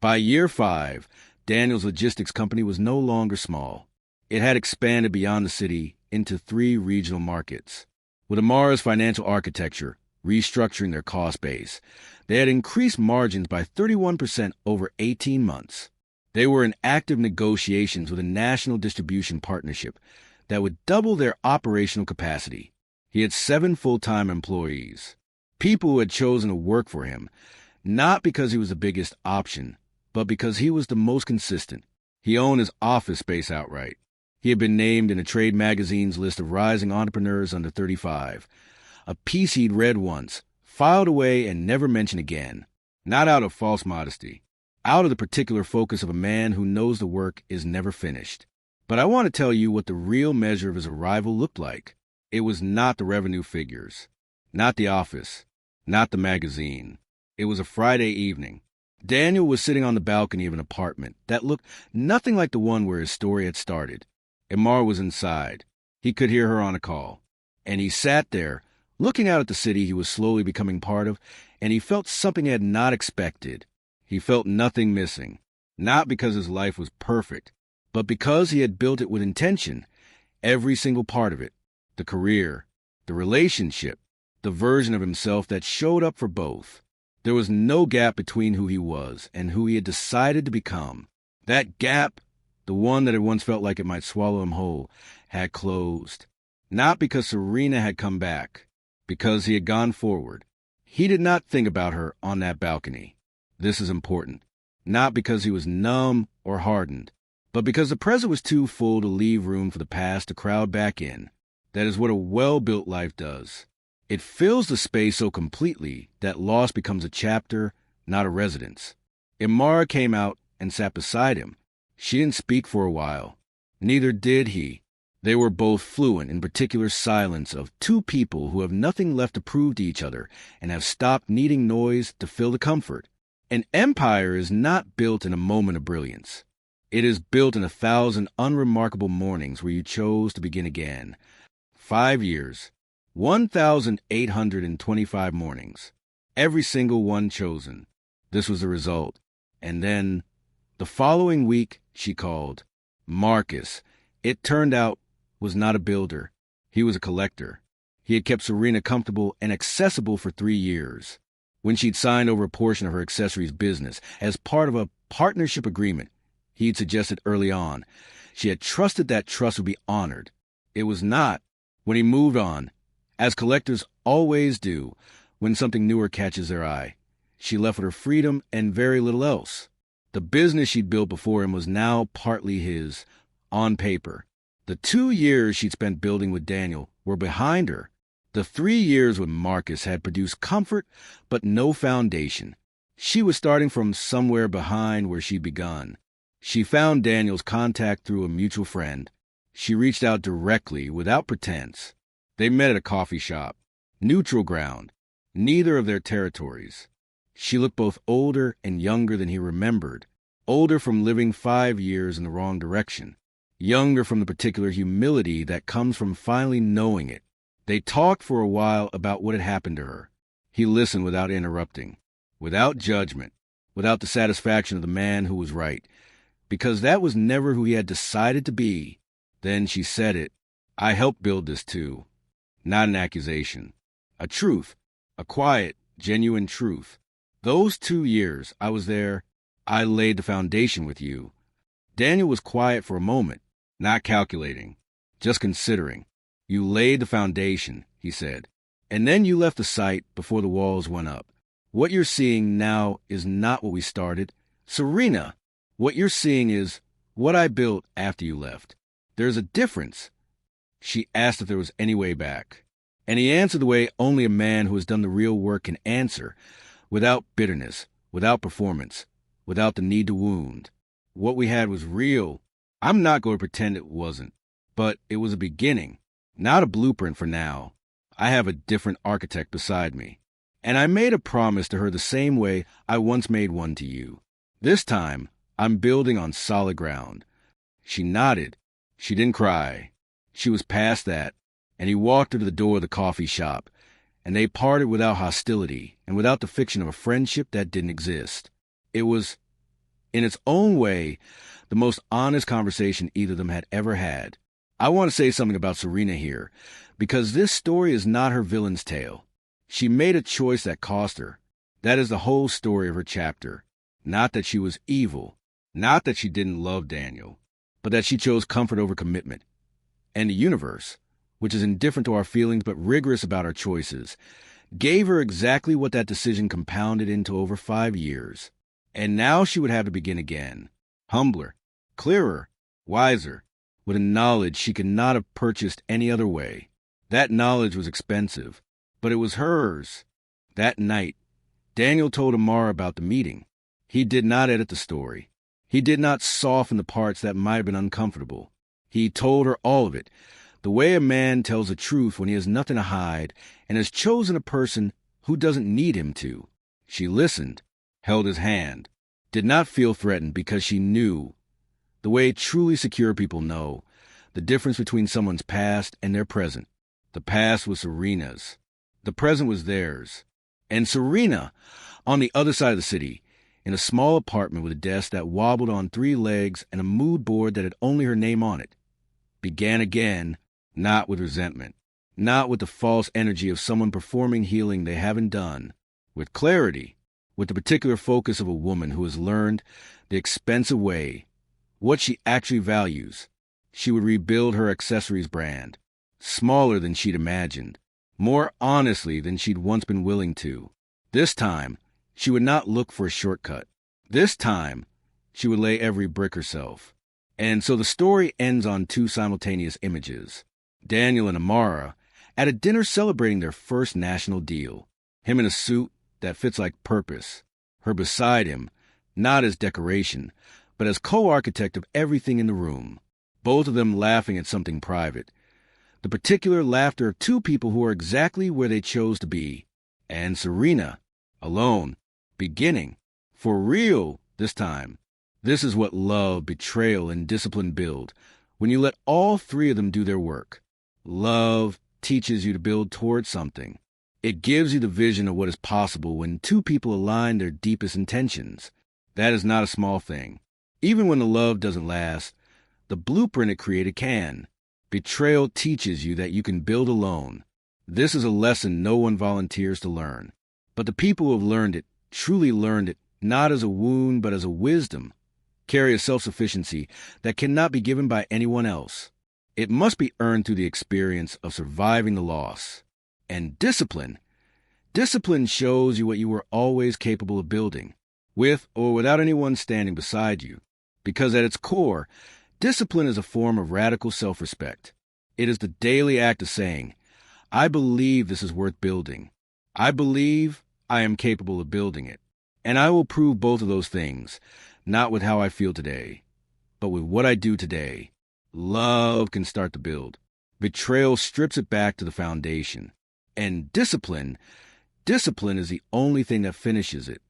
By year 5, Daniel's logistics company was no longer small. It had expanded beyond the city into 3 regional markets. With Amara's financial architecture restructuring their cost base, they had increased margins by 31% over 18 months. They were in active negotiations with a national distribution partnership that would double their operational capacity. He had 7 full-time employees, people who had chosen to work for him, not because he was the biggest option, but because he was the most consistent. He owned his office space outright. He had been named in a trade magazine's list of rising entrepreneurs under 35, a piece he'd read once, filed away, and never mentioned again, not out of false modesty, out of the particular focus of a man who knows the work is never finished. But I want to tell you what the real measure of his arrival looked like. It was not the revenue figures, not the office, not the magazine. It was a Friday evening. Daniel was sitting on the balcony of an apartment that looked nothing like the one where his story had started. Amar was inside. He could hear her on a call. And he sat there, looking out at the city he was slowly becoming part of, and he felt something he had not expected. He felt nothing missing, not because his life was perfect, but because he had built it with intention, every single part of it, the career, the relationship, the version of himself that showed up for both. There was no gap between who he was and who he had decided to become. That gap, the one that had once felt like it might swallow him whole, had closed. Not because Serena had come back, because he had gone forward. He did not think about her on that balcony. This is important. Not because he was numb or hardened, but because the present was too full to leave room for the past to crowd back in. That is what a well-built life does. It fills the space so completely that loss becomes a chapter, not a residence. Amara came out and sat beside him. She didn't speak for a while. Neither did he. They were both fluent in particular silence of 2 people who have nothing left to prove to each other and have stopped needing noise to fill the comfort. An empire is not built in a moment of brilliance. It is built in 1,000 unremarkable mornings where you chose to begin again. 5 years. 1,825 mornings. Every single one chosen. This was the result. And then, the following week, she called. Marcus, it turned out, was not a builder. He was a collector. He had kept Serena comfortable and accessible for 3 years. When she'd signed over a portion of her accessories business as part of a partnership agreement he'd suggested early on, she had trusted that trust would be honored. It was not. When he moved on, as collectors always do when something newer catches their eye, she left with her freedom and very little else. The business she'd built before him was now partly his, on paper. The 2 years she'd spent building with Daniel were behind her. The 3 years with Marcus had produced comfort, but no foundation. She was starting from somewhere behind where she'd begun. She found Daniel's contact through a mutual friend. She reached out directly, without pretense. They met at a coffee shop. Neutral ground. Neither of their territories. She looked both older and younger than he remembered. Older from living 5 years in the wrong direction. Younger from the particular humility that comes from finally knowing it. They talked for a while about what had happened to her. He listened without interrupting, without judgment, without the satisfaction of the man who was right, because that was never who he had decided to be. Then she said it. I helped build this too. Not an accusation. A truth. A quiet, genuine truth. Those 2 years I was there, I laid the foundation with you. Daniel was quiet for a moment, not calculating, just considering. You laid the foundation, he said, and then you left the site before the walls went up. What you're seeing now is not what we started. Serena, what you're seeing is what I built after you left. There's a difference. She asked if there was any way back. And he answered the way only a man who has done the real work can answer, without bitterness, without performance, without the need to wound. What we had was real. I'm not going to pretend it wasn't. But it was a beginning, not a blueprint for now. I have a different architect beside me. And I made a promise to her the same way I once made one to you. This time, I'm building on solid ground. She nodded. She didn't cry. She was past that, and he walked her to the door of the coffee shop, and they parted without hostility and without the fiction of a friendship that didn't exist. It was In its own way, the most honest conversation either of them had ever had. I want to say something about Serena here, because this story is not her villain's tale. She made a choice that cost her. That is the whole story of her chapter. Not that she was evil, not that she didn't love Daniel, but that she chose comfort over commitment. And the universe, which is indifferent to our feelings but rigorous about our choices, gave her exactly what that decision compounded into over 5 years. And now she would have to begin again, humbler, clearer, wiser, with a knowledge she could not have purchased any other way. That knowledge was expensive, but it was hers. That night, Daniel told Amara about the meeting. He did not edit the story. He did not soften the parts that might have been uncomfortable. He told her all of it, the way a man tells the truth when he has nothing to hide and has chosen a person who doesn't need him to. She listened, held his hand, did not feel threatened because she knew, the way truly secure people know, the difference between someone's past and their present. The past was Serena's. The present was theirs. And Serena, on the other side of the city, in a small apartment with a desk that wobbled on 3 legs and a mood board that had only her name on it, began again, not with resentment, not with the false energy of someone performing healing they haven't done, with clarity, with the particular focus of a woman who has learned the expensive way, what she actually values. She would rebuild her accessories brand, smaller than she'd imagined, more honestly than she'd once been willing to. This time, she would not look for a shortcut. This time, she would lay every brick herself. And so the story ends on 2 simultaneous images. Daniel and Amara at a dinner celebrating their first national deal. Him in a suit that fits like purpose. Her beside him, not as decoration, but as co-architect of everything in the room. Both of them laughing at something private. The particular laughter of 2 people who are exactly where they chose to be. And Serena, alone, beginning, for real this time. This is what love, betrayal, and discipline build, when you let all 3 of them do their work. Love teaches you to build towards something. It gives you the vision of what is possible when 2 people align their deepest intentions. That is not a small thing. Even when the love doesn't last, the blueprint it created can. Betrayal teaches you that you can build alone. This is a lesson no one volunteers to learn. But the people who have learned it, truly learned it, not as a wound but as a wisdom, carry a self-sufficiency that cannot be given by anyone else. It must be earned through the experience of surviving the loss. And discipline shows you what you were always capable of building, with or without anyone standing beside you. Because at its core, discipline is a form of radical self-respect. It is the daily act of saying, I believe this is worth building. I believe I am capable of building it. And I will prove both of those things, not with how I feel today, but with what I do today. Love can start to build. Betrayal strips it back to the foundation. And discipline is the only thing that finishes it.